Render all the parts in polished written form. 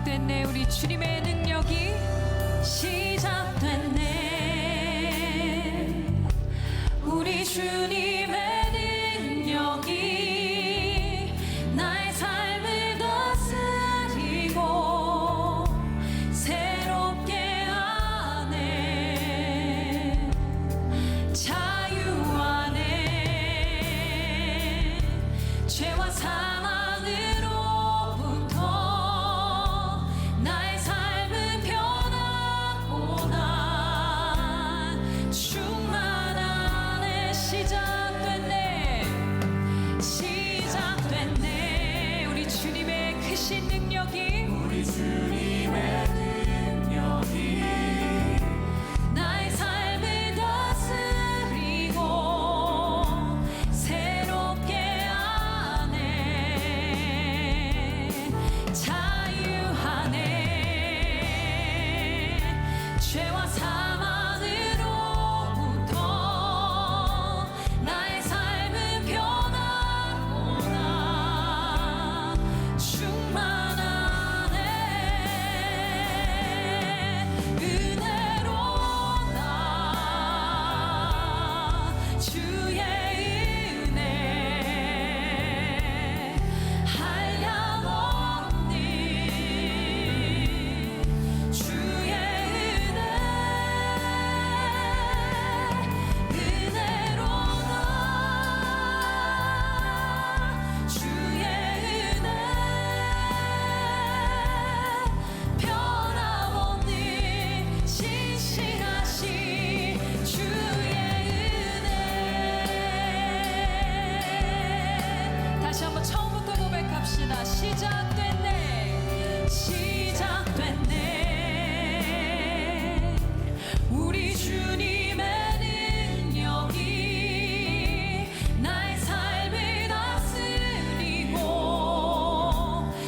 시작됐네. 우리 주님의 능력이 시작됐네. 우리 주님의 능력이 나의 삶을 다스리고 새롭게 하네. 자유 안에 죄와 사망으로부터 나의 삶은 변하고 난 충만하네. 시작됐네. 시작됐네. 우리 주님의 크신 능력이 나의 삶을 다스리고 새롭게 하네. 자유하네. 죄와 사망으로부터 나의 삶은 변하고 나 충만하네. 은혜로다 주의 은혜 한량없니 주의 은혜. 은혜로다 주의 은혜 변함없니 신실하신 주의 은혜. 다시 한번 처음부터 고백합시다. 시작됐네. 시작됐네. 우리 주님의 능력이 나의 삶을 다스리고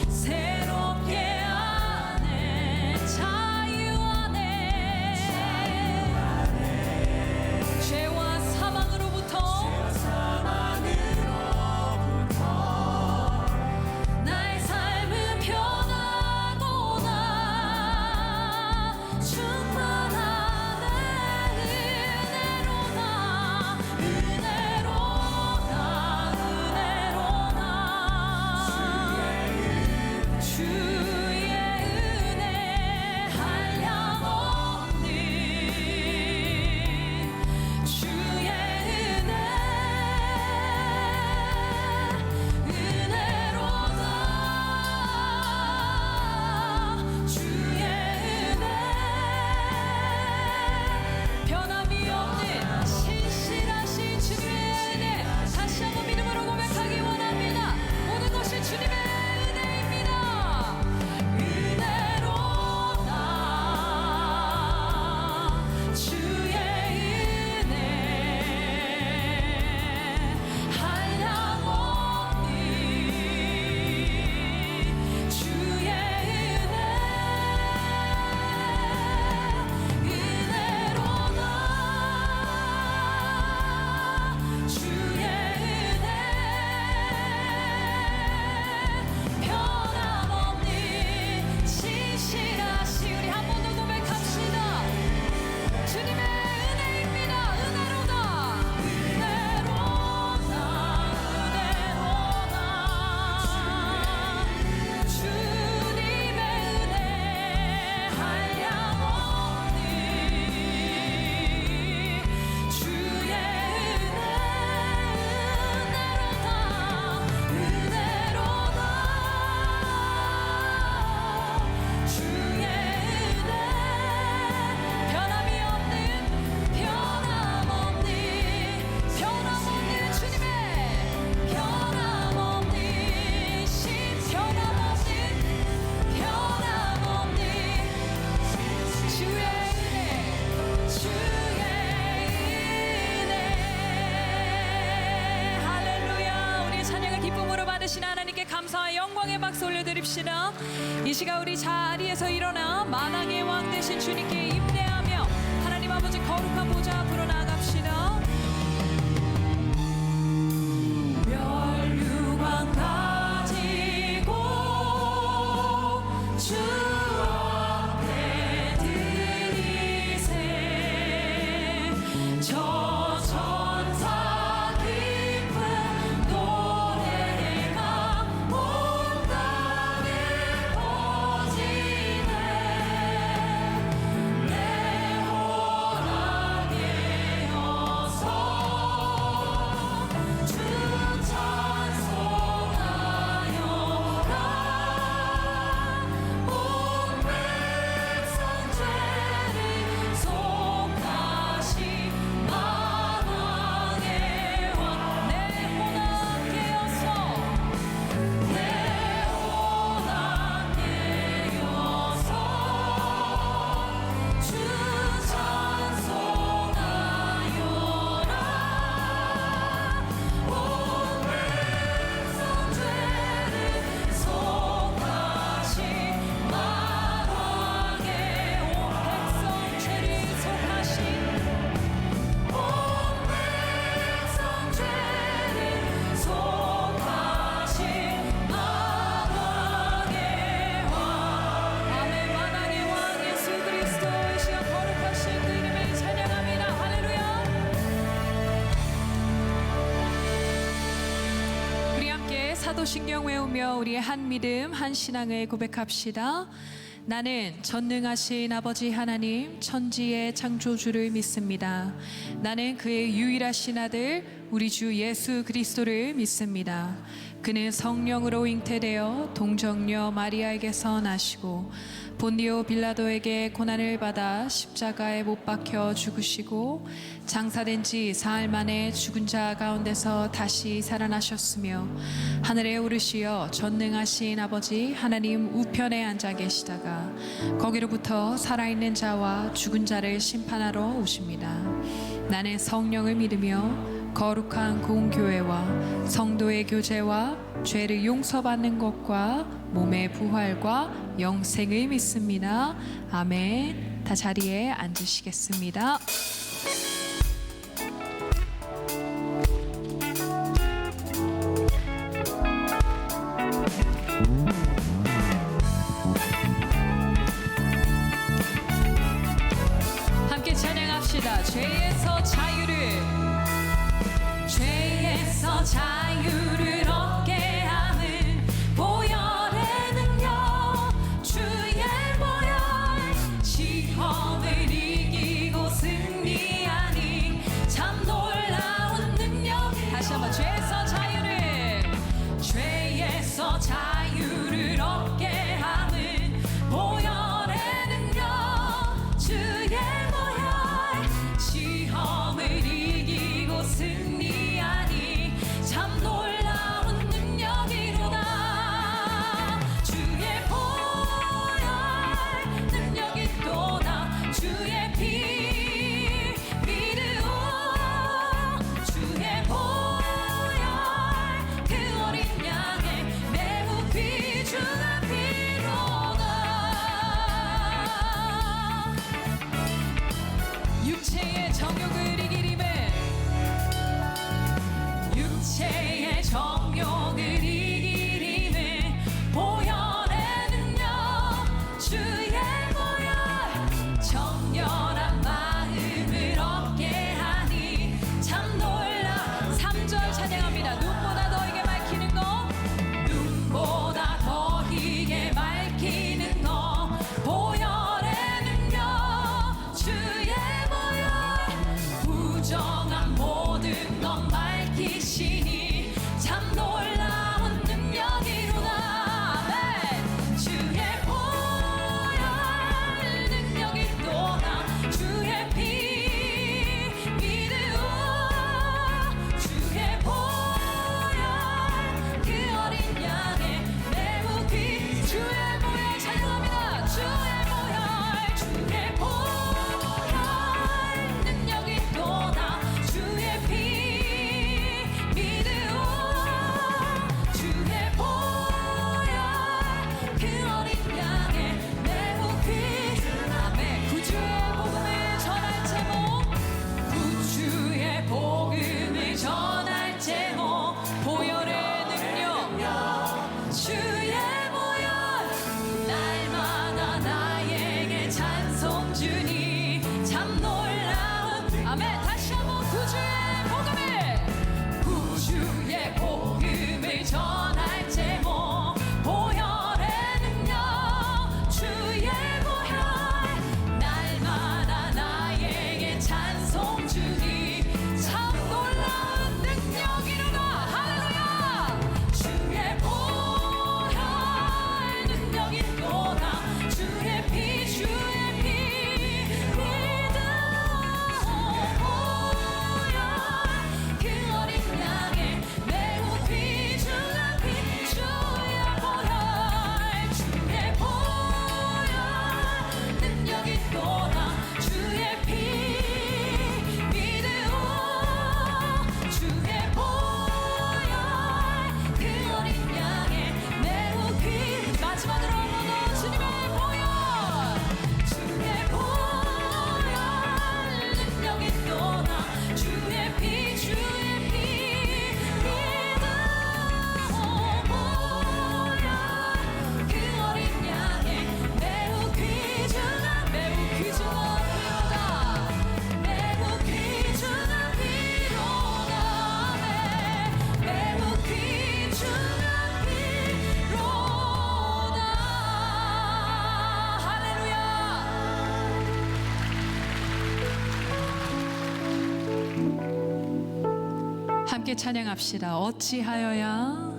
새롭게 하네. 자유 안에 죄와 사망으로부터 나의 삶은 변하고 나 충만하네. 은혜로다 은혜로다 은혜로다 주의 은혜 한량없니 주의 은혜. 은혜로다 주의 은혜 변함이 없는 신실하신 주의 은혜. 다시 한번 믿음으로 고백하기 원합니다. 모든 것이 주님의 은혜입니다. 은혜로다 주의 은혜 한량없니 주의 은혜. 은혜로다 주의 은혜 변함없니 신실하시. 우리 한 번 더 고백합시다. 주님의 은혜입니다. 은혜로다 은혜로다 은혜로다 주님의 은혜 한량없니 주의 은혜. 은혜로다 은혜로다 주의 은혜 변함이 없는 변함없니 변함없는 주님의 변함없니 변함없는 변함없니 주의 은혜 주의 은혜. 할렐루야. 우리 찬양을 기쁨으로 받으신 하나님께 감사와 영광의 박수 올려드립시다. 이 시간 우리 자리에서 일어나 만왕의 왕 되신 주님께 임대하며 하나님 아버지 거룩한 보좌 앞으로 나아갑시다. 멸류관 가지고 주 사도신경 외우며 우리의 한 믿음, 한 신앙을 고백합시다. 나는 전능하신 아버지 하나님 천지의 창조주를 믿습니다. 나는 그의 유일하신 아들 우리 주 예수 그리스도를 믿습니다. 그는 성령으로 잉태되어 동정녀 마리아에게서 나시고 본디오 빌라도에게 고난을 받아 십자가에 못 박혀 죽으시고 장사된 지 사흘 만에 죽은 자 가운데서 다시 살아나셨으며 하늘에 오르시어 전능하신 아버지 하나님 우편에 앉아 계시다가 거기로부터 살아있는 자와 죽은 자를 심판하러 오십니다. 나는 성령을 믿으며 거룩한 공교회와 성도의 교제와 죄를 용서받는 것과 몸의 부활과 영생을 믿습니다. 아멘. 다 자리에 앉으시겠습니다. 함께 찬양합시다. 죄에서 자유를 얻게 하는 보혈의 능력 주의 보혈 시험을 이기고 승리하니 참 놀라운 능력 다시 한번 죄에서 자유를 얻게 하는 보혈의 능력 주의 보혈 시험을 이기고 승리하니 참 놀라운 함께 찬양합시다. 어찌하여야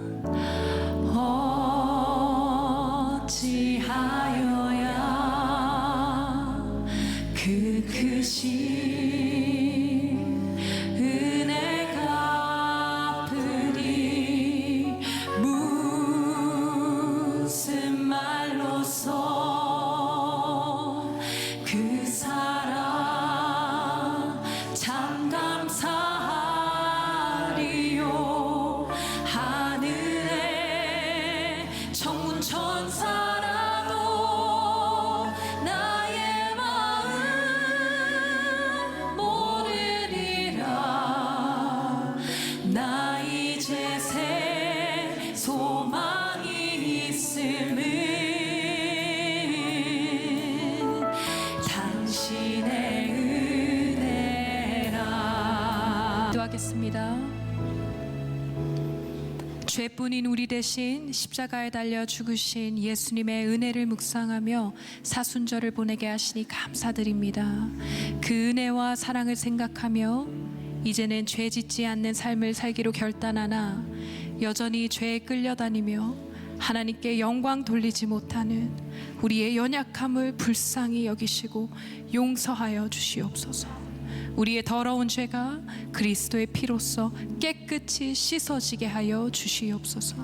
그 크신 은혜가 갚으리 무슨 말로써 그 사랑 참 감사하리요. 하늘에 천군 천사라도 나의 마음 모르리라. 나 이제 새 소망이 있음은 당신의 은혜라. 기도하겠습니다. 죄뿐인 우리 대신 십자가에 달려 죽으신 예수님의 은혜를 묵상하며 사순절을 보내게 하시니 감사드립니다. 그 은혜와 사랑을 생각하며 이제는 죄 짓지 않는 삶을 살기로 결단하나 여전히 죄에 끌려다니며 하나님께 영광 돌리지 못하는 우리의 연약함을 불쌍히 여기시고 용서하여 주시옵소서. 우리의 더러운 죄가 그리스도의 피로써 깨끗이 씻어지게 하여 주시옵소서.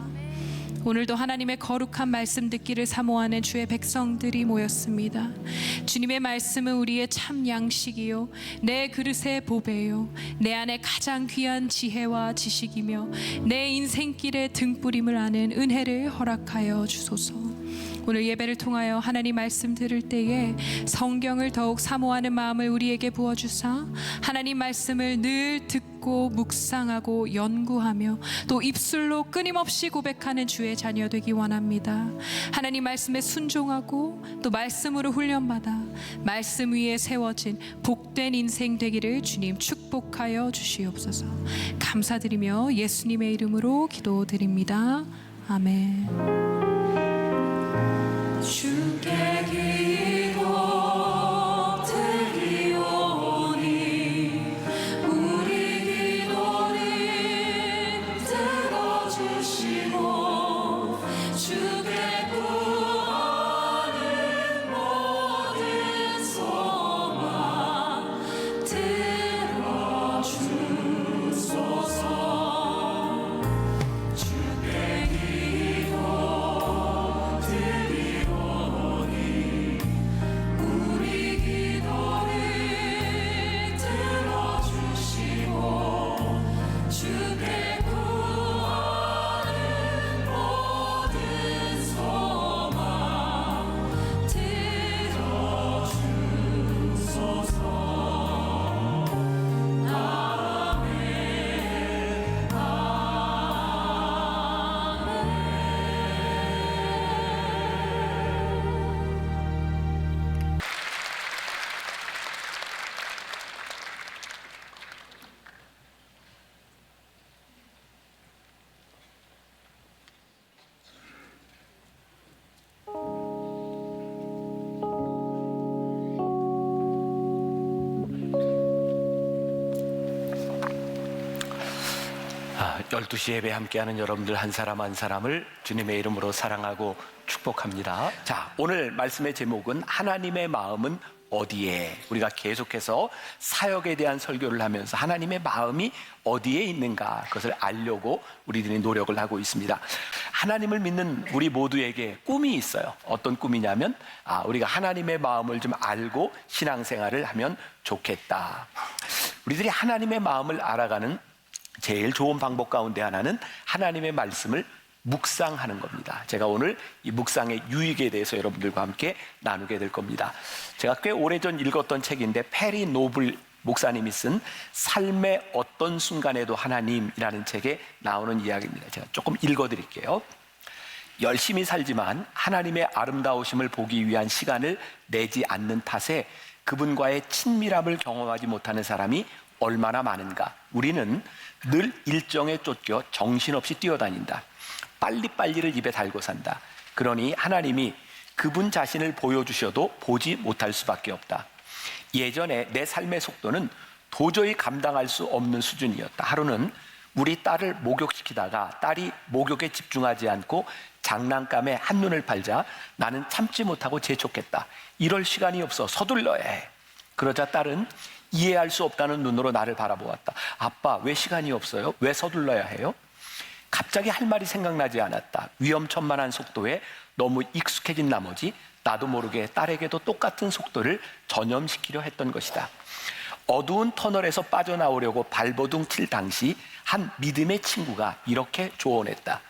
오늘도 하나님의 거룩한 말씀 듣기를 사모하는 주의 백성들이 모였습니다. 주님의 말씀은 우리의 참 양식이요 내 그릇의 보배요 내 안에 가장 귀한 지혜와 지식이며 내 인생길의 등불임을 아는 은혜를 허락하여 주소서. 오늘 예배를 통하여 하나님 말씀 들을 때에 성경을 더욱 사모하는 마음을 우리에게 부어주사 하나님 말씀을 늘 듣고 묵상하고 연구하며 또 입술로 끊임없이 고백하는 주의 자녀 되기 원합니다. 하나님 말씀에 순종하고 또 말씀으로 훈련받아 말씀 위에 세워진 복된 인생 되기를 주님 축복하여 주시옵소서. 감사드리며 예수님의 이름으로 기도드립니다. 아멘. 주께 기도 드리오니 우리 기도를 들어주시고 주께 구하는 모든 소망 들어주소서. 주께 기도 아, 12시 예배 함께하는 여러분들 한 사람 한 사람을 주님의 이름으로 사랑하고 축복합니다. 자, 오늘 말씀의 제목은 하나님의 마음은 어디에? 우리가 계속해서 사역에 대한 설교를 하면서 하나님의 마음이 어디에 있는가 그것을 알려고 우리들이 노력을 하고 있습니다. 하나님을 믿는 우리 모두에게 꿈이 있어요. 어떤 꿈이냐면 우리가 하나님의 마음을 좀 알고 신앙생활을 하면 좋겠다. 우리들이 하나님의 마음을 알아가는 제일 좋은 방법 가운데 하나는 하나님의 말씀을 묵상하는 겁니다. 제가 오늘 이 묵상의 유익에 대해서 여러분들과 함께 나누게 될 겁니다. 제가 꽤 오래전 읽었던 책인데 페리 노블 목사님이 쓴 삶의 어떤 순간에도 하나님이라는 책에 나오는 이야기입니다. 제가 조금 읽어드릴게요. 열심히 살지만 하나님의 아름다우심을 보기 위한 시간을 내지 않는 탓에 그분과의 친밀함을 경험하지 못하는 사람이 얼마나 많은가. 우리는 늘 일정에 쫓겨 정신없이 뛰어다닌다. 빨리빨리를 입에 달고 산다. 그러니 하나님이 그분 자신을 보여주셔도 보지 못할 수밖에 없다. 예전에 내 삶의 속도는 도저히 감당할 수 없는 수준이었다. 하루는 우리 딸을 목욕시키다가 딸이 목욕에 집중하지 않고 장난감에 한눈을 팔자 나는 참지 못하고 재촉했다. 이럴 시간이 없어. 서둘러야 해. 그러자 딸은 이해할 수 없다는 눈으로 나를 바라보았다. 아빠, 왜 시간이 없어요? 왜 서둘러야 해요? 갑자기 할 말이 생각나지 않았다. 위험천만한 속도에 너무 익숙해진 나머지 나도 모르게 딸에게도 똑같은 속도를 전염시키려 했던 것이다. 어두운 터널에서 빠져나오려고 발버둥 칠 당시 한 믿음의 친구가 이렇게 조언했다.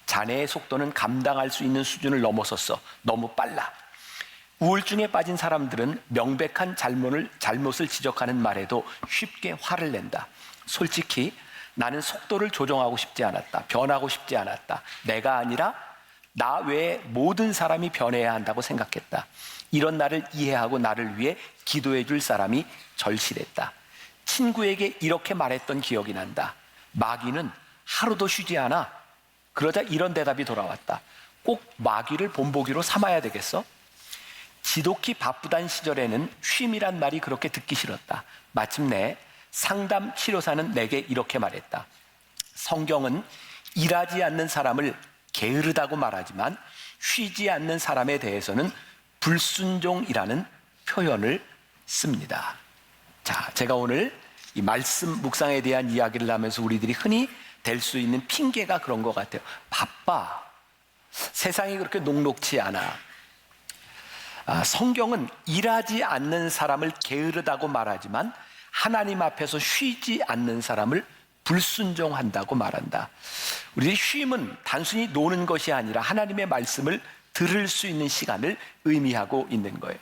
자네의 속도는 감당할 수 있는 수준을 넘어섰어. 너무 빨라. 우울증에 빠진 사람들은 명백한 잘못을 지적하는 말에도 쉽게 화를 낸다. 솔직히 나는 속도를 조정하고 싶지 않았다. 변하고 싶지 않았다. 내가 아니라 나 외에 모든 사람이 변해야 한다고 생각했다. 이런 나를 이해하고 나를 위해 기도해 줄 사람이 절실했다. 친구에게 이렇게 말했던 기억이 난다. 마귀는 하루도 쉬지 않아. 그러자 이런 대답이 돌아왔다. 꼭 마귀를 본보기로 삼아야 되겠어? 지독히 바쁘단 시절에는 쉼이란 말이 그렇게 듣기 싫었다. 마침내 상담 치료사는 내게 이렇게 말했다. 성경은 일하지 않는 사람을 게으르다고 말하지만 쉬지 않는 사람에 대해서는 불순종이라는 표현을 씁니다. 자, 제가 오늘 이 말씀 묵상에 대한 이야기를 하면서 우리들이 흔히 될 수 있는 핑계가 그런 것 같아요. 바빠. 세상이 그렇게 녹록지 않아. 성경은 일하지 않는 사람을 게으르다고 말하지만 하나님 앞에서 쉬지 않는 사람을 불순종한다고 말한다. 우리 쉼은 단순히 노는 것이 아니라 하나님의 말씀을 들을 수 있는 시간을 의미하고 있는 거예요.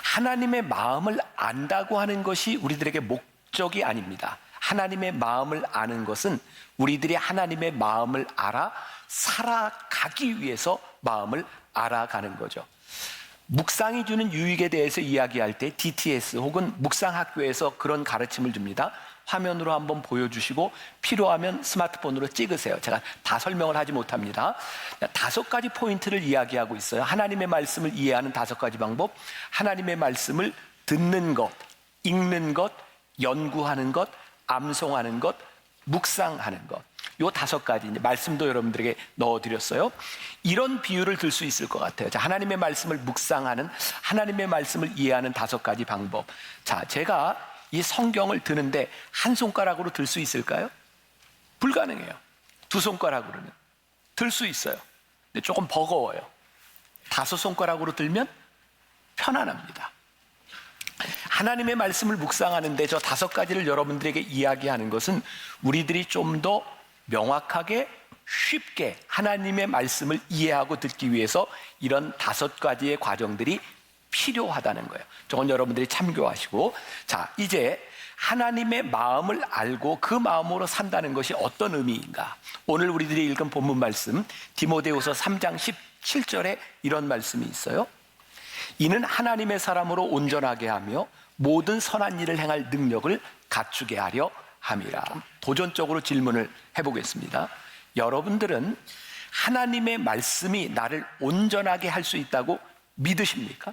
하나님의 마음을 안다고 하는 것이 우리들에게 목적이 아닙니다. 하나님의 마음을 아는 것은 우리들이 하나님의 마음을 알아 살아가기 위해서 마음을 알아가는 거죠. 묵상이 주는 유익에 대해서 이야기할 때 DTS 혹은 묵상학교에서 그런 가르침을 줍니다. 화면으로 한번 보여주시고 필요하면 스마트폰으로 찍으세요. 제가 다 설명을 하지 못합니다. 5가지 포인트를 이야기하고 있어요. 하나님의 말씀을 이해하는 5가지 방법. 하나님의 말씀을 듣는 것, 읽는 것, 연구하는 것, 암송하는 것, 묵상하는 것. 요 5가지 이제 말씀도 여러분들에게 넣어드렸어요. 이런 비유를 들 수 있을 것 같아요. 자, 하나님의 말씀을 묵상하는, 하나님의 말씀을 이해하는 5가지 방법. 자, 제가 이 성경을 드는데 한 손가락으로 들 수 있을까요? 불가능해요. 2손가락으로는 들 수 있어요. 근데 조금 버거워요. 5손가락으로 들면 편안합니다. 하나님의 말씀을 묵상하는데 저 5가지를 여러분들에게 이야기하는 것은 우리들이 좀 더 명확하게 쉽게 하나님의 말씀을 이해하고 듣기 위해서 이런 5가지의 과정들이 필요하다는 거예요. 저건 여러분들이 참고하시고, 자, 이제 하나님의 마음을 알고 그 마음으로 산다는 것이 어떤 의미인가? 오늘 우리들이 읽은 본문 말씀 디모데후서 3장 17절에 이런 말씀이 있어요. 이는 하나님의 사람으로 온전하게 하며 모든 선한 일을 행할 능력을 갖추게 하려 함이라. 도전적으로 질문을 해보겠습니다. 여러분들은 하나님의 말씀이 나를 온전하게 할 수 있다고 믿으십니까?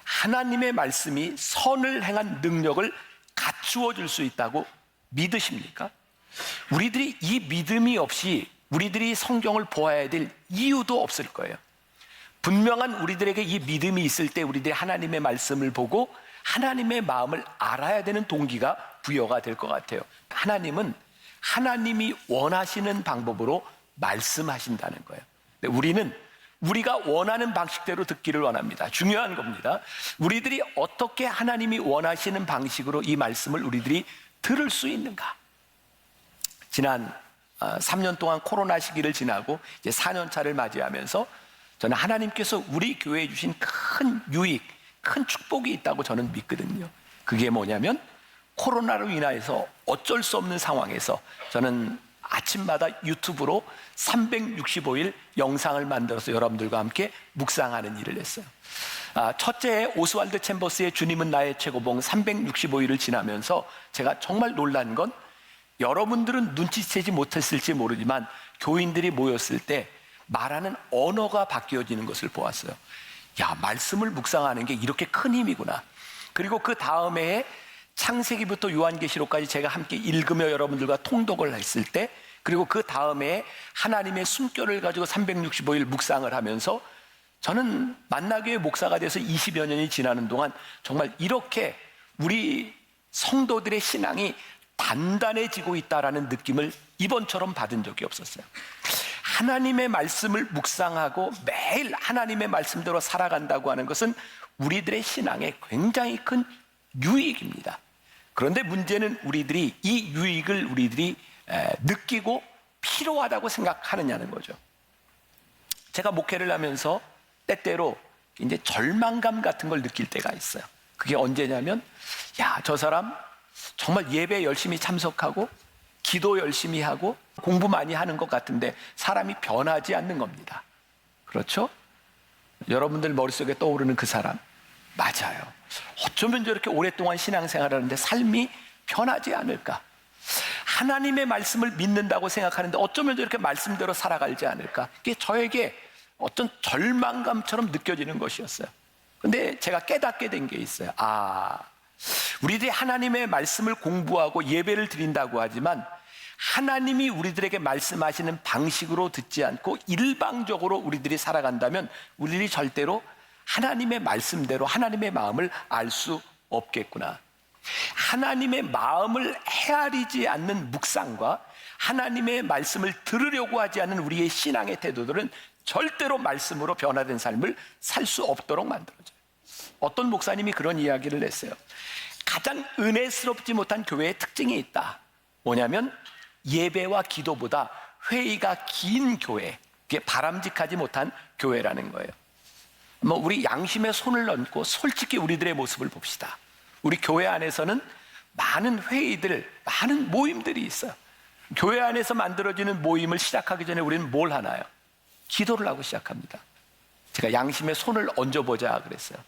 하나님의 말씀이 선을 행한 능력을 갖추어 줄 수 있다고 믿으십니까? 우리들이 이 믿음이 없이 우리들이 성경을 보아야 될 이유도 없을 거예요. 분명한 우리들에게 이 믿음이 있을 때 우리들이 하나님의 말씀을 보고 하나님의 마음을 알아야 되는 동기가 부여가 될 것 같아요. 하나님은 하나님이 원하시는 방법으로 말씀하신다는 거예요. 근데 우리는 우리가 원하는 방식대로 듣기를 원합니다. 중요한 겁니다. 우리들이 어떻게 하나님이 원하시는 방식으로 이 말씀을 우리들이 들을 수 있는가? 지난 3년 동안 코로나 시기를 지나고 이제 4년 차를 맞이하면서 저는 하나님께서 우리 교회에 주신 큰 유익, 큰 축복이 있다고 저는 믿거든요. 그게 뭐냐면 코로나로 인해서 어쩔 수 없는 상황에서 저는 아침마다 유튜브로 365일 영상을 만들어서 여러분들과 함께 묵상하는 일을 했어요. 첫째, 오스왈드 챔버스의 주님은 나의 최고봉 365일을 지나면서 제가 정말 놀란 건 여러분들은 눈치채지 못했을지 모르지만 교인들이 모였을 때 말하는 언어가 바뀌어지는 것을 보았어요. 야, 말씀을 묵상하는 게 이렇게 큰 힘이구나. 그리고 그 다음에 창세기부터 요한계시록까지 제가 함께 읽으며 여러분들과 통독을 했을 때, 그리고 그 다음에 하나님의 숨결을 가지고 365일 묵상을 하면서 저는 만나교회 목사가 돼서 20여 년이 지나는 동안 정말 이렇게 우리 성도들의 신앙이 단단해지고 있다라는 느낌을 이번처럼 받은 적이 없었어요. 하나님의 말씀을 묵상하고 매일 하나님의 말씀대로 살아간다고 하는 것은 우리들의 신앙에 굉장히 큰 유익입니다. 그런데 문제는 우리들이 이 유익을 우리들이 느끼고 필요하다고 생각하느냐는 거죠. 제가 목회를 하면서 때때로 이제 절망감 같은 걸 느낄 때가 있어요. 그게 언제냐면, 야, 저 사람 정말 예배 열심히 참석하고 기도 열심히 하고 공부 많이 하는 것 같은데 사람이 변하지 않는 겁니다. 그렇죠? 여러분들 머릿속에 떠오르는 그 사람, 맞아요. 어쩌면 저렇게 오랫동안 신앙생활을 하는데 삶이 변하지 않을까? 하나님의 말씀을 믿는다고 생각하는데 어쩌면 저렇게 말씀대로 살아가지 않을까? 이게 저에게 어떤 절망감처럼 느껴지는 것이었어요. 근데 제가 깨닫게 된 게 있어요. 우리들이 하나님의 말씀을 공부하고 예배를 드린다고 하지만 하나님이 우리들에게 말씀하시는 방식으로 듣지 않고 일방적으로 우리들이 살아간다면 우리들이 절대로 하나님의 말씀대로 하나님의 마음을 알 수 없겠구나. 하나님의 마음을 헤아리지 않는 묵상과 하나님의 말씀을 들으려고 하지 않는 우리의 신앙의 태도들은 절대로 말씀으로 변화된 삶을 살 수 없도록 만들어져요. 어떤 목사님이 그런 이야기를 했어요. 가장 은혜스럽지 못한 교회의 특징이 있다. 뭐냐면 예배와 기도보다 회의가 긴 교회, 그게 바람직하지 못한 교회라는 거예요. 우리 양심에 손을 얹고 솔직히 우리들의 모습을 봅시다. 우리 교회 안에서는 많은 회의들, 많은 모임들이 있어요. 교회 안에서 만들어지는 모임을 시작하기 전에 우리는 뭘 하나요? 기도를 하고 시작합니다. 제가 양심에 손을 얹어보자 그랬어요.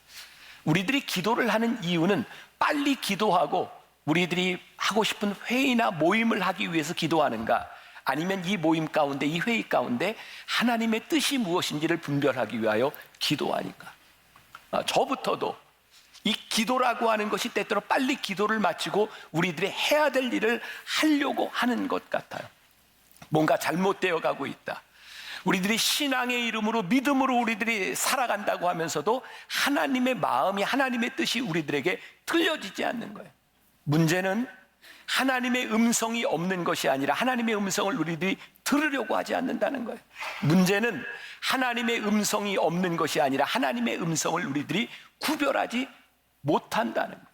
우리들이 기도를 하는 이유는 빨리 기도하고 우리들이 하고 싶은 회의나 모임을 하기 위해서 기도하는가, 아니면 이 모임 가운데, 이 회의 가운데 하나님의 뜻이 무엇인지를 분별하기 위하여 기도하니까. 저부터도 이 기도라고 하는 것이 때때로 빨리 기도를 마치고 우리들이 해야 될 일을 하려고 하는 것 같아요. 뭔가 잘못되어 가고 있다. 우리들이 신앙의 이름으로 믿음으로 우리들이 살아간다고 하면서도 하나님의 마음이, 하나님의 뜻이 우리들에게 들려지지 않는 거예요. 문제는 하나님의 음성이 없는 것이 아니라 하나님의 음성을 우리들이 들으려고 하지 않는다는 거예요. 문제는 하나님의 음성이 없는 것이 아니라 하나님의 음성을 우리들이 구별하지 못한다는 거예요.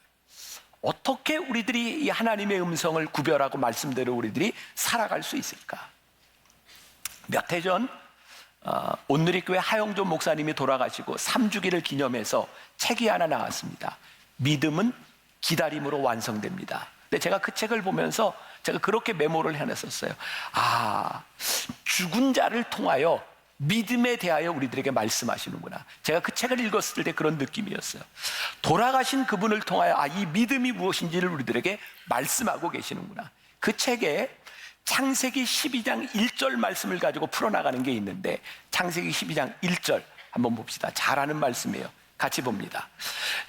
어떻게 우리들이 이 하나님의 음성을 구별하고 말씀대로 우리들이 살아갈 수 있을까? 몇 해 전 온누리교회 하영조 목사님이 돌아가시고 3주기를 기념해서 책이 하나 나왔습니다. 믿음은 기다림으로 완성됩니다. 근데 제가 그 책을 보면서 제가 그렇게 메모를 해놨었어요. 죽은 자를 통하여 믿음에 대하여 우리들에게 말씀하시는구나. 제가 그 책을 읽었을 때 그런 느낌이었어요. 돌아가신 그분을 통하여 이 믿음이 무엇인지를 우리들에게 말씀하고 계시는구나. 그 책에 창세기 12장 1절 말씀을 가지고 풀어나가는 게 있는데, 창세기 12장 1절 한번 봅시다. 잘 아는 말씀이에요. 같이 봅니다.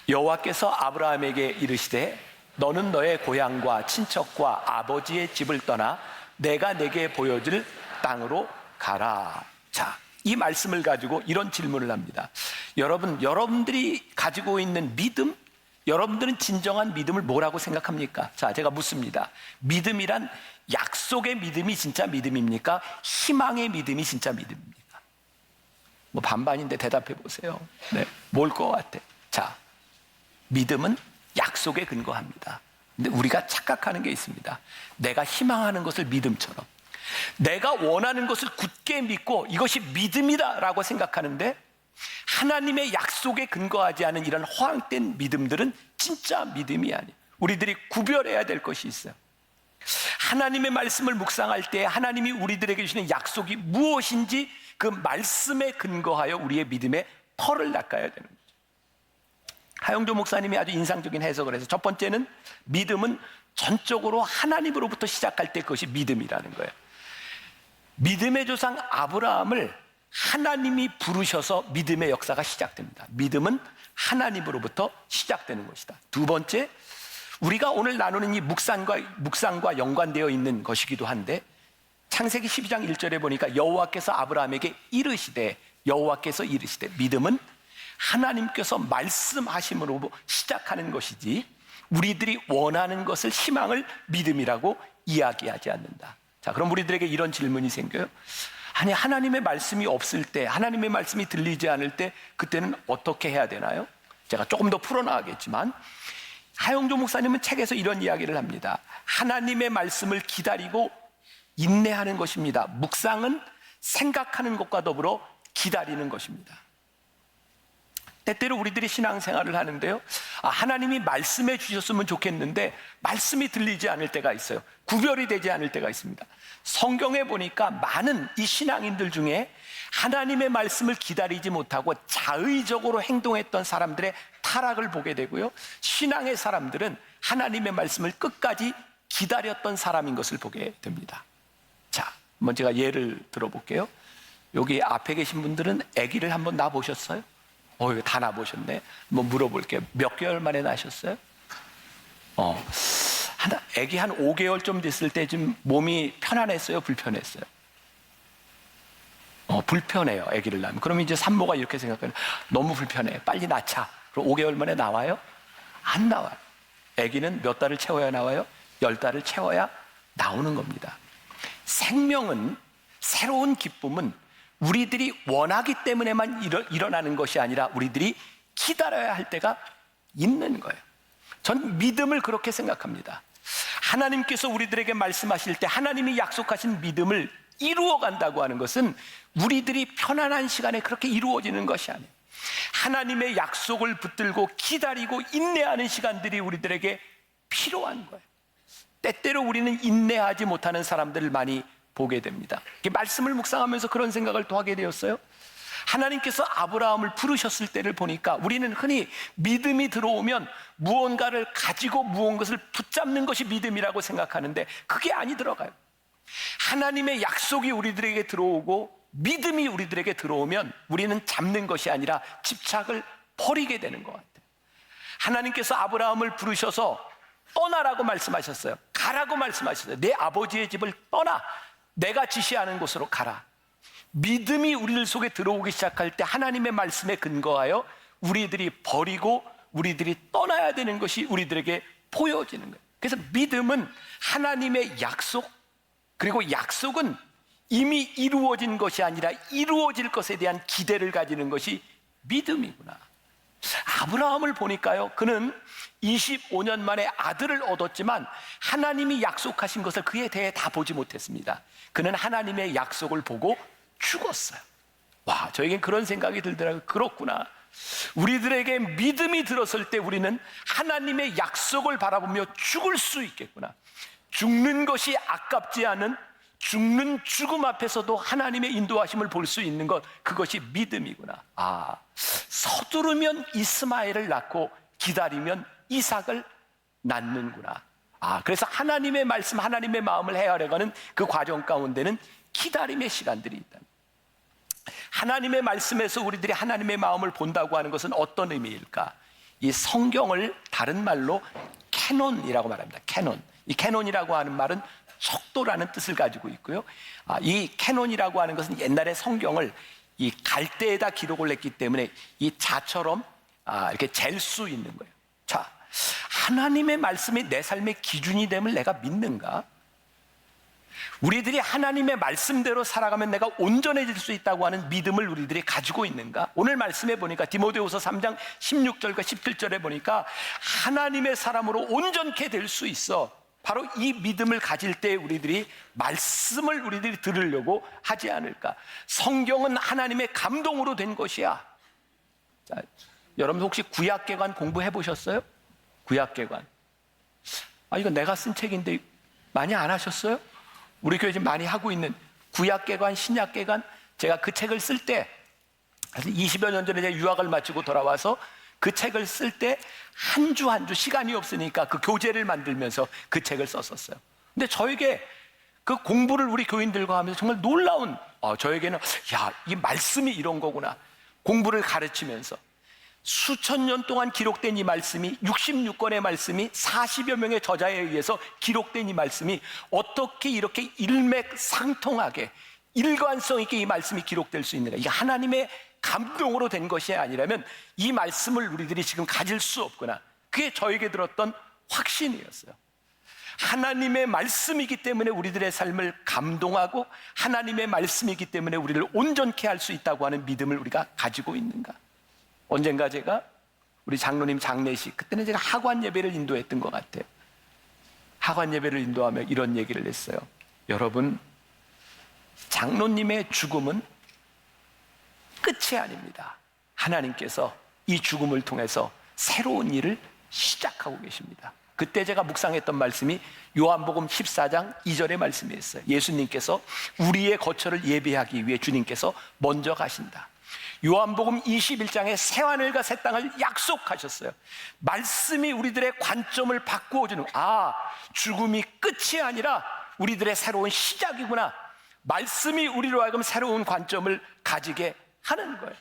여호와께서 아브라함에게 이르시되 너는 너의 고향과 친척과 아버지의 집을 떠나 내가 내게 보여줄 땅으로 가라. 자, 이 말씀을 가지고 이런 질문을 합니다. 여러분들이 가지고 있는 믿음, 여러분들은 진정한 믿음을 뭐라고 생각합니까? 자, 제가 묻습니다. 믿음이란 약속의 믿음이 진짜 믿음입니까? 희망의 믿음이 진짜 믿음입니까? 반반인데 대답해 보세요. 네, 뭘 것 같아? 자, 믿음은 약속에 근거합니다. 근데 우리가 착각하는 게 있습니다. 내가 희망하는 것을 믿음처럼, 내가 원하는 것을 굳게 믿고 이것이 믿음이다라고 생각하는데, 하나님의 약속에 근거하지 않은 이런 허황된 믿음들은 진짜 믿음이 아니에요. 우리들이 구별해야 될 것이 있어요. 하나님의 말씀을 묵상할 때 하나님이 우리들에게 주시는 약속이 무엇인지 그 말씀에 근거하여 우리의 믿음의 털을 닦아야 되는 거죠. 하영조 목사님이 아주 인상적인 해석을 해서, 첫 번째는 믿음은 전적으로 하나님으로부터 시작할 때 그것이 믿음이라는 거예요. 믿음의 조상 아브라함을 하나님이 부르셔서 믿음의 역사가 시작됩니다. 믿음은 하나님으로부터 시작되는 것이다. 두 번째, 우리가 오늘 나누는 이 묵상과 연관되어 있는 것이기도 한데, 창세기 12장 1절에 보니까 여호와께서 아브라함에게 이르시되, 믿음은 하나님께서 말씀하심으로 시작하는 것이지 우리들이 원하는 것을, 희망을 믿음이라고 이야기하지 않는다. 자, 그럼 우리들에게 이런 질문이 생겨요. 아니, 하나님의 말씀이 없을 때, 하나님의 말씀이 들리지 않을 때 그때는 어떻게 해야 되나요? 제가 조금 더 풀어나가겠지만, 하영조 목사님은 책에서 이런 이야기를 합니다. 하나님의 말씀을 기다리고 인내하는 것입니다. 묵상은 생각하는 것과 더불어 기다리는 것입니다. 때때로 우리들이 신앙생활을 하는데요, 하나님이 말씀해 주셨으면 좋겠는데 말씀이 들리지 않을 때가 있어요. 구별이 되지 않을 때가 있습니다. 성경에 보니까 많은 이 신앙인들 중에 하나님의 말씀을 기다리지 못하고 자의적으로 행동했던 사람들의 타락을 보게 되고요, 신앙의 사람들은 하나님의 말씀을 끝까지 기다렸던 사람인 것을 보게 됩니다. 자, 한번 제가 예를 들어볼게요. 여기 앞에 계신 분들은 아기를 한번 낳아보셨어요? 이거 다 낳아보셨네. 한번 물어볼게요. 몇 개월 만에 낳으셨어요? 아기 한 5개월 좀 됐을 때 좀 몸이 편안했어요? 불편했어요? 불편해요, 아기를 낳으면. 그러면 이제 산모가 이렇게 생각해요. 너무 불편해, 빨리 낳자. 그럼 5개월 만에 나와요? 안 나와요. 아기는 몇 달을 채워야 나와요? 10달을 채워야 나오는 겁니다. 생명은, 새로운 기쁨은 우리들이 원하기 때문에만 일어나는 것이 아니라 우리들이 기다려야 할 때가 있는 거예요. 전 믿음을 그렇게 생각합니다. 하나님께서 우리들에게 말씀하실 때 하나님이 약속하신 믿음을 이루어 간다고 하는 것은 우리들이 편안한 시간에 그렇게 이루어지는 것이 아니에요. 하나님의 약속을 붙들고 기다리고 인내하는 시간들이 우리들에게 필요한 거예요. 때때로 우리는 인내하지 못하는 사람들을 많이 보게 됩니다. 말씀을 묵상하면서 그런 생각을 또 하게 되었어요. 하나님께서 아브라함을 부르셨을 때를 보니까 우리는 흔히 믿음이 들어오면 무언가를 가지고 무언가를 붙잡는 것이 믿음이라고 생각하는데 그게 아니더라고요. 하나님의 약속이 우리들에게 들어오고 믿음이 우리들에게 들어오면 우리는 잡는 것이 아니라 집착을 버리게 되는 것 같아요. 하나님께서 아브라함을 부르셔서 떠나라고 말씀하셨어요. 가라고 말씀하셨어요. 내 아버지의 집을 떠나 내가 지시하는 곳으로 가라. 믿음이 우리들 속에 들어오기 시작할 때 하나님의 말씀에 근거하여 우리들이 버리고 우리들이 떠나야 되는 것이 우리들에게 보여지는 거예요. 그래서 믿음은 하나님의 약속, 그리고 약속은 이미 이루어진 것이 아니라 이루어질 것에 대한 기대를 가지는 것이 믿음이구나. 아브라함을 보니까요, 그는 25년 만에 아들을 얻었지만 하나님이 약속하신 것을 그에 대해 다 보지 못했습니다. 그는 하나님의 약속을 보고 죽었어요. 와, 저에겐 그런 생각이 들더라고요. 그렇구나. 우리들에게 믿음이 들었을 때 우리는 하나님의 약속을 바라보며 죽을 수 있겠구나. 죽는 것이 아깝지 않은, 죽는 죽음 앞에서도 하나님의 인도하심을 볼 수 있는 것, 그것이 믿음이구나. 서두르면 이스마엘을 낳고 기다리면 이삭을 낳는구나. 그래서 하나님의 말씀, 하나님의 마음을 헤아려가는 그 과정 가운데는 기다림의 시간들이 있다. 하나님의 말씀에서 우리들이 하나님의 마음을 본다고 하는 것은 어떤 의미일까? 이 성경을 다른 말로 캐논이라고 말합니다. 캐논. 이 캐논이라고 하는 말은 속도라는 뜻을 가지고 있고요. 이 캐논이라고 하는 것은 옛날에 성경을 이 갈대에다 기록을 했기 때문에 이 자처럼 이렇게 잴 수 있는 거예요. 자, 하나님의 말씀이 내 삶의 기준이 됨을 내가 믿는가? 우리들이 하나님의 말씀대로 살아가면 내가 온전해질 수 있다고 하는 믿음을 우리들이 가지고 있는가? 오늘 말씀해 보니까 디모데후서 3장 16절과 17절에 보니까 하나님의 사람으로 온전케 될 수 있어. 바로 이 믿음을 가질 때 우리들이 말씀을 우리들이 들으려고 하지 않을까? 성경은 하나님의 감동으로 된 것이야. 자, 여러분 혹시 구약개관 공부해 보셨어요? 구약개관. 이거 내가 쓴 책인데 많이 안 하셨어요? 우리 교회 지금 많이 하고 있는 구약개관, 신약개관. 제가 그 책을 쓸 때 20여 년 전에 제가 유학을 마치고 돌아와서 그 책을 쓸 때 한 주 한 주 시간이 없으니까 그 교재를 만들면서 그 책을 썼었어요. 근데 저에게 그 공부를 우리 교인들과 하면서 정말 놀라운, 저에게는 이 말씀이 이런 거구나. 공부를 가르치면서 수천 년 동안 기록된 이 말씀이 66권의 말씀이 40여 명의 저자에 의해서 기록된 이 말씀이 어떻게 이렇게 일맥상통하게 일관성 있게 이 말씀이 기록될 수 있는가? 이게 하나님의 감동으로 된 것이 아니라면 이 말씀을 우리들이 지금 가질 수 없구나. 그게 저에게 들었던 확신이었어요. 하나님의 말씀이기 때문에 우리들의 삶을 감동하고 하나님의 말씀이기 때문에 우리를 온전케 할 수 있다고 하는 믿음을 우리가 가지고 있는가? 언젠가 제가 우리 장로님 장례식, 그때는 제가 하관 예배를 인도했던 것 같아요. 하관 예배를 인도하며 이런 얘기를 했어요. 여러분, 장로님의 죽음은 끝이 아닙니다. 하나님께서 이 죽음을 통해서 새로운 일을 시작하고 계십니다. 그때 제가 묵상했던 말씀이 요한복음 14장 2절의 말씀이었어요. 예수님께서 우리의 거처를 예비하기 위해 주님께서 먼저 가신다. 요한복음 21장에 새하늘과 새 땅을 약속하셨어요. 말씀이 우리들의 관점을 바꾸어주는, 죽음이 끝이 아니라 우리들의 새로운 시작이구나. 말씀이 우리로 하여금 새로운 관점을 가지게 하는 거예요.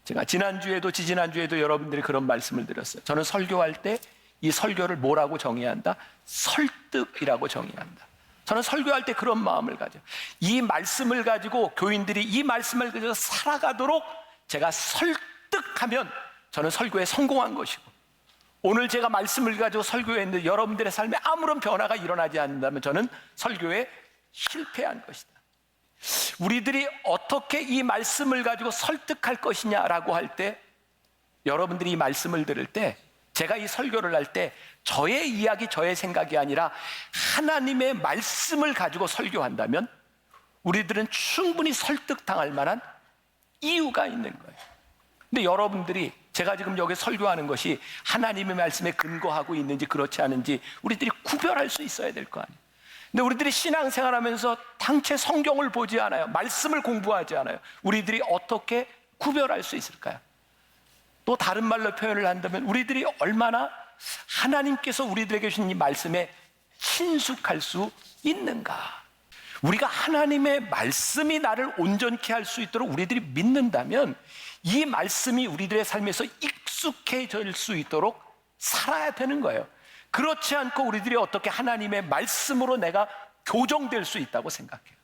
제가 지난주에도 지지난주에도 여러분들이 그런 말씀을 드렸어요. 저는 설교할 때 이 설교를 뭐라고 정의한다? 설득이라고 정의한다. 저는 설교할 때 그런 마음을 가져요. 이 말씀을 가지고 교인들이 이 말씀을 가지고 살아가도록 제가 설득하면 저는 설교에 성공한 것이고, 오늘 제가 말씀을 가지고 설교했는데 여러분들의 삶에 아무런 변화가 일어나지 않는다면 저는 설교에 실패한 것이다. 우리들이 어떻게 이 말씀을 가지고 설득할 것이냐라고 할 때, 여러분들이 이 말씀을 들을 때, 제가 이 설교를 할 때 저의 이야기, 저의 생각이 아니라 하나님의 말씀을 가지고 설교한다면 우리들은 충분히 설득당할 만한 이유가 있는 거예요. 근데 여러분들이 제가 지금 여기 설교하는 것이 하나님의 말씀에 근거하고 있는지 그렇지 않은지 우리들이 구별할 수 있어야 될 거 아니에요. 근데 우리들이 신앙생활하면서 당최 성경을 보지 않아요. 말씀을 공부하지 않아요. 우리들이 어떻게 구별할 수 있을까요? 또 다른 말로 표현을 한다면 우리들이 얼마나 하나님께서 우리들에게 주신 이 말씀에 친숙할 수 있는가? 우리가 하나님의 말씀이 나를 온전케 할 수 있도록 우리들이 믿는다면 이 말씀이 우리들의 삶에서 익숙해질 수 있도록 살아야 되는 거예요. 그렇지 않고 우리들이 어떻게 하나님의 말씀으로 내가 교정될 수 있다고 생각해요.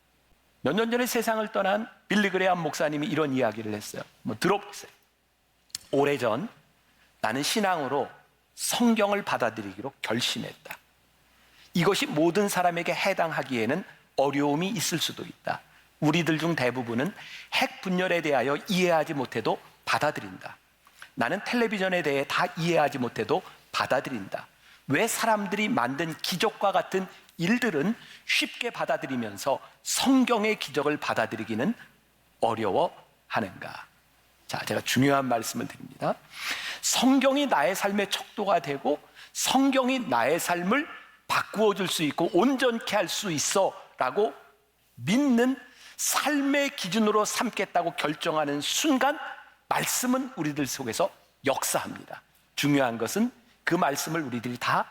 몇 년 전에 세상을 떠난 빌리 그레이엄 목사님이 이런 이야기를 했어요. 들어보세요. 오래전 나는 신앙으로 성경을 받아들이기로 결심했다. 이것이 모든 사람에게 해당하기에는 어려움이 있을 수도 있다. 우리들 중 대부분은 핵 분열에 대하여 이해하지 못해도 받아들인다. 나는 텔레비전에 대해 다 이해하지 못해도 받아들인다. 왜 사람들이 만든 기적과 같은 일들은 쉽게 받아들이면서 성경의 기적을 받아들이기는 어려워하는가? 자, 제가 중요한 말씀을 드립니다. 성경이 나의 삶의 척도가 되고 성경이 나의 삶을 바꾸어 줄 수 있고 온전케 할 수 있어 라고 믿는 삶의 기준으로 삼겠다고 결정하는 순간 말씀은 우리들 속에서 역사합니다. 중요한 것은 그 말씀을 우리들이 다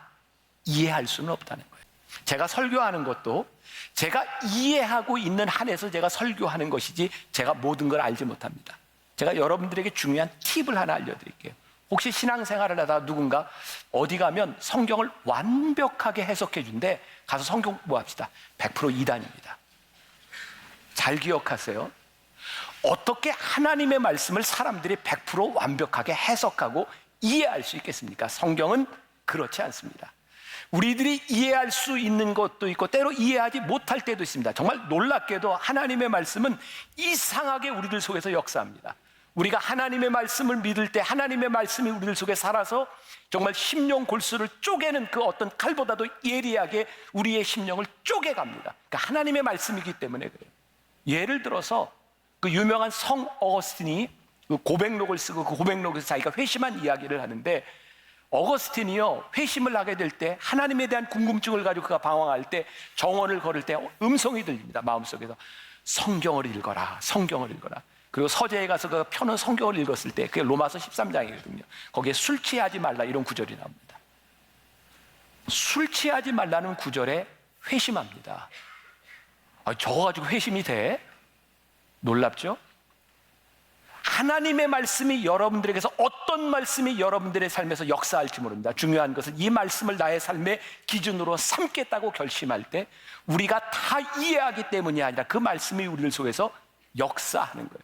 이해할 수는 없다는 거예요. 제가 설교하는 것도 제가 이해하고 있는 한에서 제가 설교하는 것이지 제가 모든 걸 알지 못합니다. 제가 여러분들에게 중요한 팁을 하나 알려드릴게요. 혹시 신앙생활을 하다가 누군가 어디 가면 성경을 완벽하게 해석해 준대, 가서 성경 공부합시다. 100% 이단입니다. 잘 기억하세요. 어떻게 하나님의 말씀을 사람들이 100% 완벽하게 해석하고 이해할 수 있겠습니까? 성경은 그렇지 않습니다. 우리들이 이해할 수 있는 것도 있고 때로 이해하지 못할 때도 있습니다. 정말 놀랍게도 하나님의 말씀은 이상하게 우리들 속에서 역사합니다. 우리가 하나님의 말씀을 믿을 때 하나님의 말씀이 우리들 속에 살아서 정말 심령 골수를 쪼개는 그 어떤 칼보다도 예리하게 우리의 심령을 쪼개갑니다. 그러니까 하나님의 말씀이기 때문에 그래요. 예를 들어서 그 유명한 성 어거스틴이 그 고백록을 쓰고 그 고백록에서 자기가 회심한 이야기를 하는데, 어거스틴이요, 회심을 하게 될 때 하나님에 대한 궁금증을 가지고 그가 방황할 때 정원을 걸을 때 음성이 들립니다. 마음속에서 성경을 읽어라, 성경을 읽어라. 그리고 서재에 가서 그 펴는 성경을 읽었을 때, 그게 로마서 13장이거든요. 거기에 술 취하지 말라 이런 구절이 나옵니다. 술 취하지 말라는 구절에 회심합니다. 저거 가지고 회심이 돼? 놀랍죠? 하나님의 말씀이 여러분들에게서 어떤 말씀이 여러분들의 삶에서 역사할지 모릅니다. 중요한 것은 이 말씀을 나의 삶의 기준으로 삼겠다고 결심할 때 우리가 다 이해하기 때문이 아니라 그 말씀이 우리를 속에서 역사하는 거예요.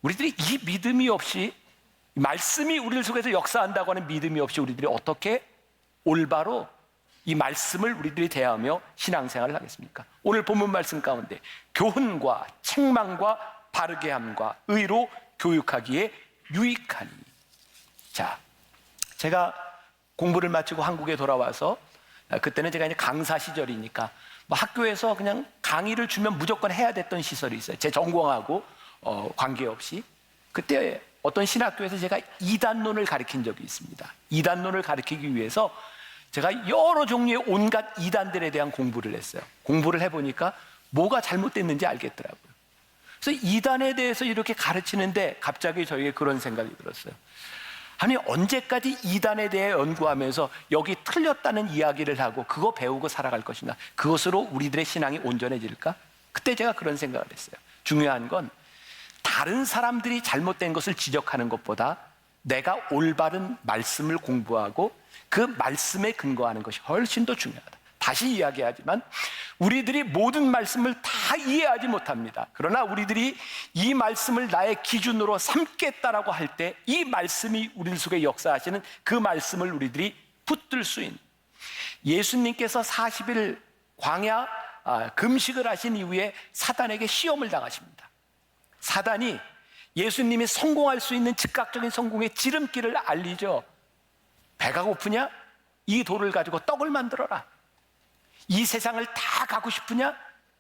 우리들이 이 믿음이 없이, 말씀이 우리를 속에서 역사한다고 하는 믿음이 없이 우리들이 어떻게 올바로 이 말씀을 우리들이 대하며 신앙생활을 하겠습니까? 오늘 본문 말씀 가운데 교훈과 책망과 바르게 함과 의로 교육하기에 유익하니. 자, 제가 공부를 마치고 한국에 돌아와서, 그때는 제가 이제 강사 시절이니까 뭐 학교에서 그냥 강의를 주면 무조건 해야 됐던 시설이 있어요. 제 전공하고 관계없이. 그때 어떤 신학교에서 제가 이단론을 가르친 적이 있습니다. 이단론을 가르치기 위해서 제가 여러 종류의 온갖 이단들에 대한 공부를 했어요. 공부를 해보니까 뭐가 잘못됐는지 알겠더라고요. 그래서 이단에 대해서 이렇게 가르치는데 갑자기 저에게 그런 생각이 들었어요. 아니, 언제까지 이단에 대해 연구하면서 여기 틀렸다는 이야기를 하고 그거 배우고 살아갈 것인가? 그것으로 우리들의 신앙이 온전해질까? 그때 제가 그런 생각을 했어요. 중요한 건 다른 사람들이 잘못된 것을 지적하는 것보다 내가 올바른 말씀을 공부하고 그 말씀에 근거하는 것이 훨씬 더 중요하다. 다시 이야기하지만 우리들이 모든 말씀을 다 이해하지 못합니다. 그러나 우리들이 이 말씀을 나의 기준으로 삼겠다라고 할 때 이 말씀이 우리 속에 역사하시는 그 말씀을 우리들이 붙들 수 있는, 예수님께서 40일 광야 금식을 하신 이후에 사단에게 시험을 당하십니다. 사단이 예수님이 성공할 수 있는 즉각적인 성공의 지름길을 알리죠. 배가 고프냐? 이 돌을 가지고 떡을 만들어라. 이 세상을 다 가고 싶으냐?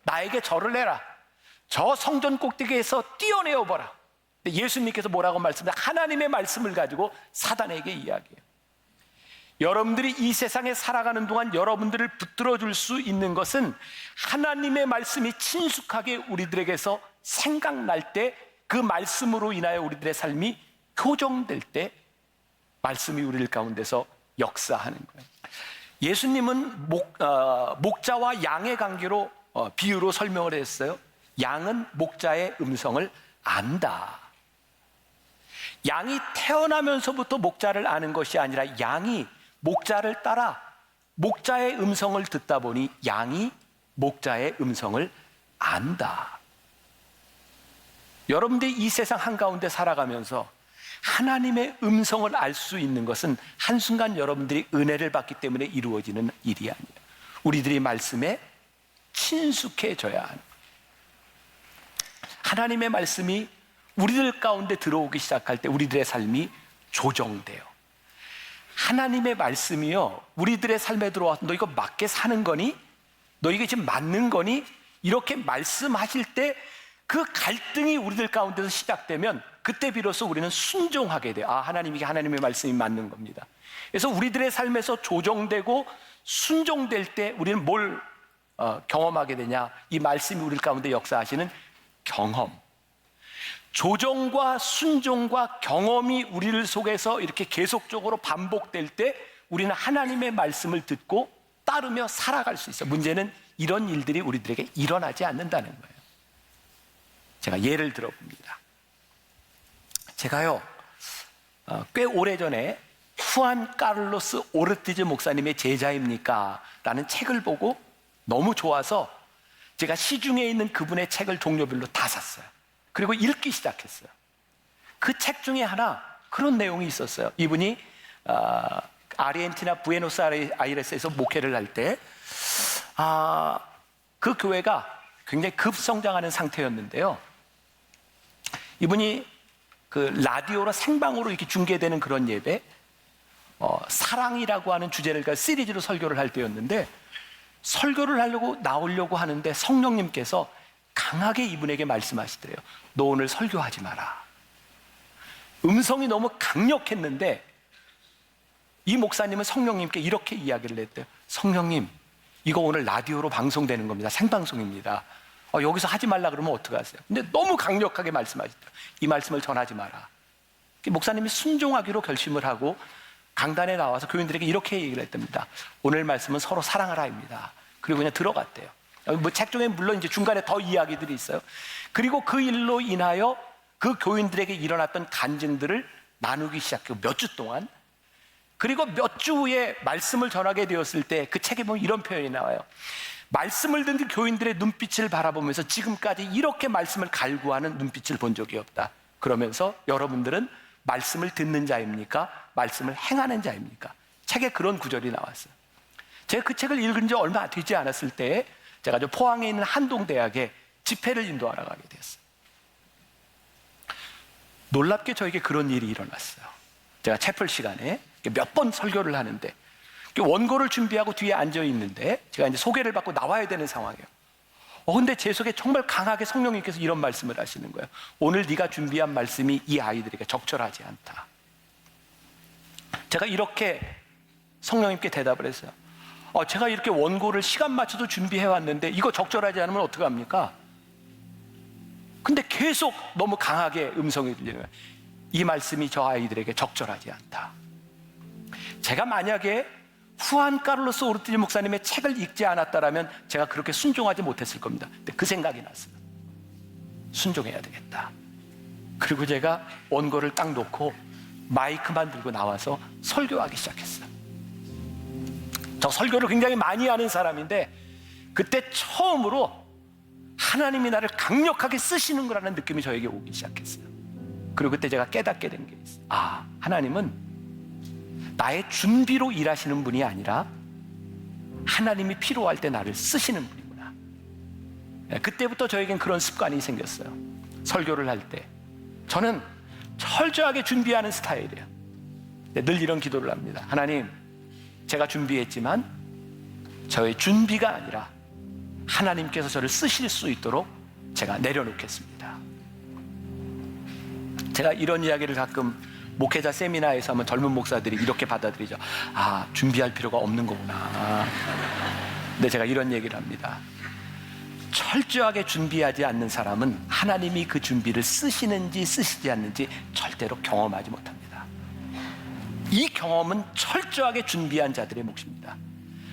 나에게 절을 해라. 저 성전 꼭대기에서 뛰어내어보라. 예수님께서 뭐라고 말씀하세요? 하나님의 말씀을 가지고 사단에게 이야기해요. 여러분들이 이 세상에 살아가는 동안 여러분들을 붙들어 줄 수 있는 것은 하나님의 말씀이 친숙하게 우리들에게서 생각날 때, 그 말씀으로 인하여 우리들의 삶이 교정될 때 말씀이 우리들 가운데서 역사하는 거예요. 예수님은 목자와 양의 관계로 비유로 설명을 했어요. 양은 목자의 음성을 안다. 양이 태어나면서부터 목자를 아는 것이 아니라 양이 목자를 따라 목자의 음성을 듣다 보니 양이 목자의 음성을 안다. 여러분들이 이 세상 한가운데 살아가면서 하나님의 음성을 알 수 있는 것은 한순간 여러분들이 은혜를 받기 때문에 이루어지는 일이 아니에요. 우리들이 말씀에 친숙해져야 하는 거예요. 하나님의 말씀이 우리들 가운데 들어오기 시작할 때 우리들의 삶이 조정돼요. 하나님의 말씀이요, 우리들의 삶에 들어와서 너 이거 맞게 사는 거니? 너 이게 지금 맞는 거니? 이렇게 말씀하실 때 그 갈등이 우리들 가운데서 시작되면 그때 비로소 우리는 순종하게 돼요. 아, 하나님이 하나님의 말씀이 맞는 겁니다. 그래서 우리들의 삶에서 조정되고 순종될 때 우리는 뭘 경험하게 되냐? 이 말씀이 우리 가운데 역사하시는 경험. 조정과 순종과 경험이 우리를 속에서 이렇게 계속적으로 반복될 때 우리는 하나님의 말씀을 듣고 따르며 살아갈 수 있어요. 문제는 이런 일들이 우리들에게 일어나지 않는다는 거예요. 제가 예를 들어봅니다. 제가요, 꽤 오래전에 후안 카를로스 오르티즈 목사님의 제자입니까? 라는 책을 보고 너무 좋아서 제가 시중에 있는 그분의 책을 종류별로 다 샀어요. 그리고 읽기 시작했어요. 그 책 중에 하나 그런 내용이 있었어요. 이분이 아르헨티나 부에노스아이레스에서 목회를 할 때 그 교회가 굉장히 급성장하는 상태였는데요. 이분이 그 라디오로 생방으로 이렇게 중계되는 그런 예배, 사랑이라고 하는 주제를 시리즈로 설교를 할 때였는데, 설교를 하려고 나오려고 하는데 성령님께서 강하게 이분에게 말씀하시더래요. 너 오늘 설교하지 마라. 음성이 너무 강력했는데 이 목사님은 성령님께 이렇게 이야기를 했대요. 성령님, 이거 오늘 라디오로 방송되는 겁니다. 생방송입니다. 여기서 하지 말라 그러면 어떡하세요? 근데 너무 강력하게 말씀하시더라고요. 이 말씀을 전하지 마라. 목사님이 순종하기로 결심을 하고 강단에 나와서 교인들에게 이렇게 얘기를 했답니다. 오늘 말씀은 서로 사랑하라입니다. 그리고 그냥 들어갔대요. 뭐 책 중에 물론 이제 중간에 더 이야기들이 있어요. 그리고 그 일로 인하여 그 교인들에게 일어났던 간증들을 나누기 시작했고 몇 주 동안, 그리고 몇 주 후에 말씀을 전하게 되었을 때 그 책에 보면 이런 표현이 나와요. 말씀을 듣는 교인들의 눈빛을 바라보면서 지금까지 이렇게 말씀을 갈구하는 눈빛을 본 적이 없다. 그러면서 여러분들은 말씀을 듣는 자입니까? 말씀을 행하는 자입니까? 책에 그런 구절이 나왔어요. 제가 그 책을 읽은 지 얼마 되지 않았을 때 제가 저 포항에 있는 한동대학에 집회를 인도하러 가게 됐어요. 놀랍게 저에게 그런 일이 일어났어요. 제가 채플 시간에 몇 번 설교를 하는데 원고를 준비하고 뒤에 앉아 있는데 제가 이제 소개를 받고 나와야 되는 상황이에요. 근데 제 속에 정말 강하게 성령님께서 이런 말씀을 하시는 거예요. 오늘 네가 준비한 말씀이 이 아이들에게 적절하지 않다. 제가 이렇게 성령님께 대답을 했어요. 제가 이렇게 원고를 시간 맞춰서 준비해 왔는데 이거 적절하지 않으면 어떡합니까? 근데 계속 너무 강하게 음성이 들리는 거예요. 이 말씀이 저 아이들에게 적절하지 않다. 제가 만약에 후안 카를로스 오르티즈 목사님의 책을 읽지 않았다라면 제가 그렇게 순종하지 못했을 겁니다. 근데 그 생각이 났어요. 순종해야 되겠다. 그리고 제가 원고를 딱 놓고 마이크만 들고 나와서 설교하기 시작했어요. 저 설교를 굉장히 많이 하는 사람인데 그때 처음으로 하나님이 나를 강력하게 쓰시는 거라는 느낌이 저에게 오기 시작했어요. 그리고 그때 제가 깨닫게 된 게 있어요. 하나님은 나의 준비로 일하시는 분이 아니라 하나님이 필요할 때 나를 쓰시는 분이구나. 그때부터 저에겐 그런 습관이 생겼어요. 설교를 할 때 저는 철저하게 준비하는 스타일이에요. 늘 이런 기도를 합니다. 하나님, 제가 준비했지만 저의 준비가 아니라 하나님께서 저를 쓰실 수 있도록 제가 내려놓겠습니다. 제가 이런 이야기를 가끔 목회자 세미나에서 하면 젊은 목사들이 이렇게 받아들이죠. 준비할 필요가 없는 거구나. 근데 제가 이런 얘기를 합니다. 철저하게 준비하지 않는 사람은 하나님이 그 준비를 쓰시는지 쓰시지 않는지 절대로 경험하지 못합니다. 이 경험은 철저하게 준비한 자들의 몫입니다.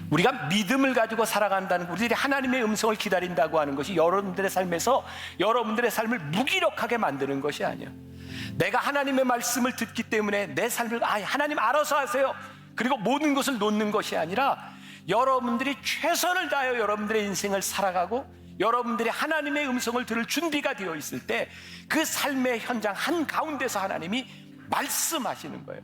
우리가 믿음을 가지고 살아간다는 것, 우리들이 하나님의 음성을 기다린다고 하는 것이 여러분들의 삶에서 여러분들의 삶을 무기력하게 만드는 것이 아니에요. 내가 하나님의 말씀을 듣기 때문에 내 삶을 하나님 알아서 하세요. 그리고 모든 것을 놓는 것이 아니라 여러분들이 최선을 다하여 여러분들의 인생을 살아가고 여러분들이 하나님의 음성을 들을 준비가 되어 있을 때 그 삶의 현장 한가운데서 하나님이 말씀하시는 거예요.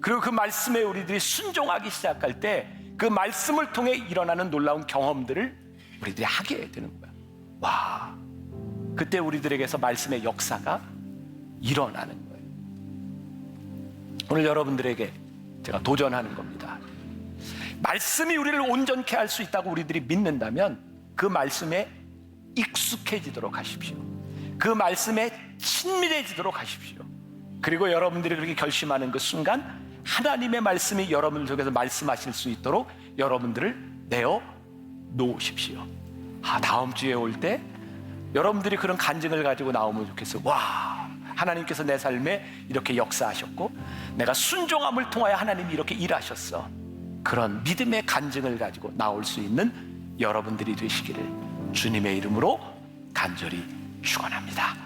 그리고 그 말씀에 우리들이 순종하기 시작할 때 그 말씀을 통해 일어나는 놀라운 경험들을 우리들이 하게 되는 거예요. 와, 그때 우리들에게서 말씀의 역사가 일어나는 거예요. 오늘 여러분들에게 제가 도전하는 겁니다. 말씀이 우리를 온전케 할 수 있다고 우리들이 믿는다면 그 말씀에 익숙해지도록 하십시오. 그 말씀에 친밀해지도록 하십시오. 그리고 여러분들이 그렇게 결심하는 그 순간 하나님의 말씀이 여러분들 속에서 말씀하실 수 있도록 여러분들을 내어 놓으십시오. 다음 주에 올 때 여러분들이 그런 간증을 가지고 나오면 좋겠어요. 와, 하나님께서 내 삶에 이렇게 역사하셨고 내가 순종함을 통하여 하나님이 이렇게 일하셨어. 그런 믿음의 간증을 가지고 나올 수 있는 여러분들이 되시기를 주님의 이름으로 간절히 축원합니다.